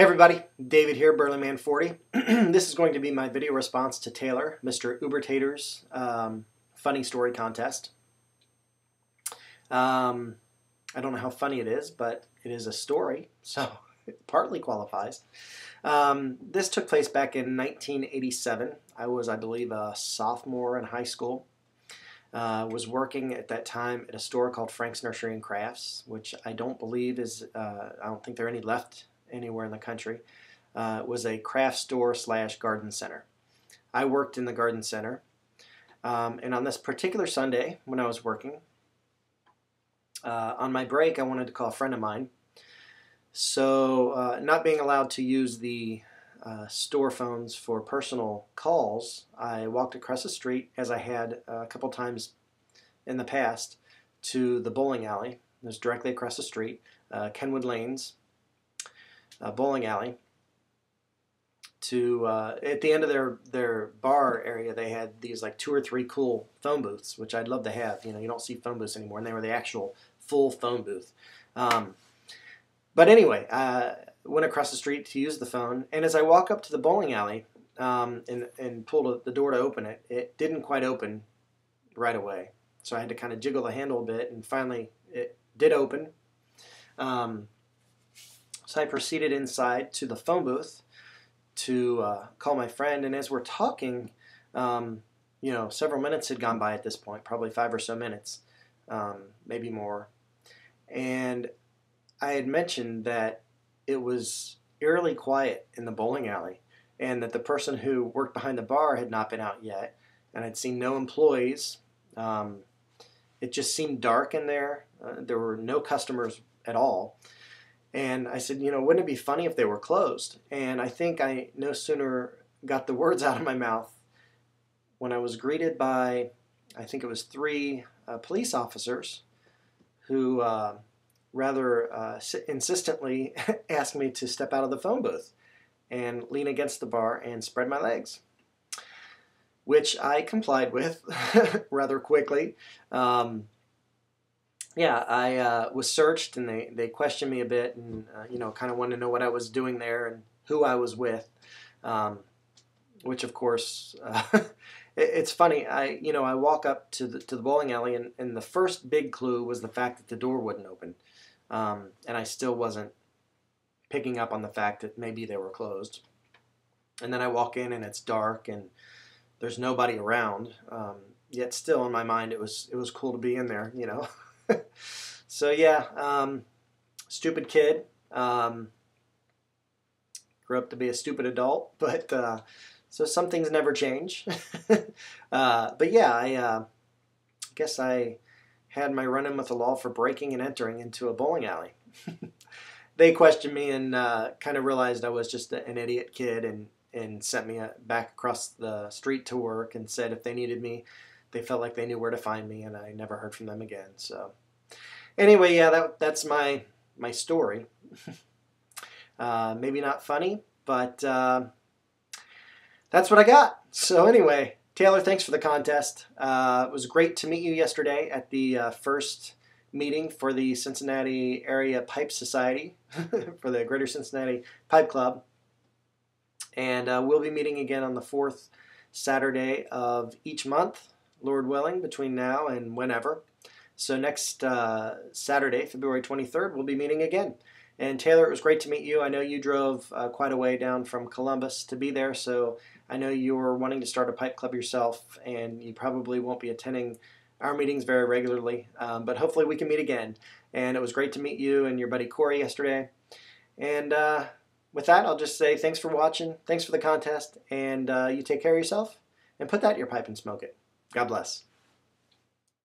Hey everybody, David here, Burlyman40. This is going to be my video response to Taylor, MrUberTater's funny story contest. I don't know how funny it is, but it is a story, so it partly qualifies. This took place back in 1987. I was, I believe, a sophomore in high school. Was working at that time at a store called Frank's Nursery and Crafts, which I don't believe is, I don't think there are any left anywhere in the country. It was a craft store slash garden center. I worked in the garden center, and on this particular Sunday when I was working, on my break I wanted to call a friend of mine. So not being allowed to use the store phones for personal calls, I walked across the street, as I had a couple times in the past, to the bowling alley. It was directly across the street, Kenwood Lanes bowling alley. To at the end of their bar area, they had these like 2 or 3 cool phone booths, which I'd love to have. You know, you don't see phone booths anymore, and they were the actual full phone booth. But anyway, went across the street to use the phone, and as I walk up to the bowling alley and pulled the door to open it, it didn't quite open right away. So I had to kind of jiggle the handle a bit, and finally it did open. So I proceeded inside to the phone booth to call my friend, and as we're talking, you know, several minutes had gone by at this point, probably 5 or so minutes, maybe more, and I had mentioned that it was eerily quiet in the bowling alley, and that the person who worked behind the bar had not been out yet, and I'd seen no employees. It just seemed dark in there. There were no customers at all. And I said, you know, wouldn't it be funny if they were closed? And I think I no sooner got the words out of my mouth when I was greeted by, I think it was 3 police officers who rather insistently asked me to step out of the phone booth and lean against the bar and spread my legs, which I complied with rather quickly. Yeah, I was searched, and they questioned me a bit, and you know, kind of wanted to know what I was doing there and who I was with, which of course it's funny. I walk up to the bowling alley, and the first big clue was the fact that the door wouldn't open, and I still wasn't picking up on the fact that maybe they were closed. And then I walk in, and it's dark, and there's nobody around. Yet still in my mind, it was cool to be in there, you know. So yeah, stupid kid. Grew up to be a stupid adult, but so some things never change. But yeah, I guess I had my run-in with the law for breaking and entering into a bowling alley. They questioned me and kind of realized I was just an idiot kid, and sent me back across the street to work, and said if they needed me, they felt like they knew where to find me, and I never heard from them again. So anyway, yeah, that's my story. Maybe not funny, but that's what I got. So anyway, Taylor, thanks for the contest. It was great to meet you yesterday at the first meeting for the Cincinnati Area Pipe Society, for the Greater Cincinnati Pipe Club. And we'll be meeting again on the 4th Saturday of each month, Lord willing, between now and whenever. So next Saturday, February 23rd, we'll be meeting again. And Taylor, it was great to meet you. I know you drove quite a way down from Columbus to be there, so I know you're wanting to start a pipe club yourself, and you probably won't be attending our meetings very regularly, but hopefully we can meet again. And it was great to meet you and your buddy Corey yesterday. And with that, I'll just say thanks for watching, thanks for the contest, and you take care of yourself, and put that in your pipe and smoke it. God bless.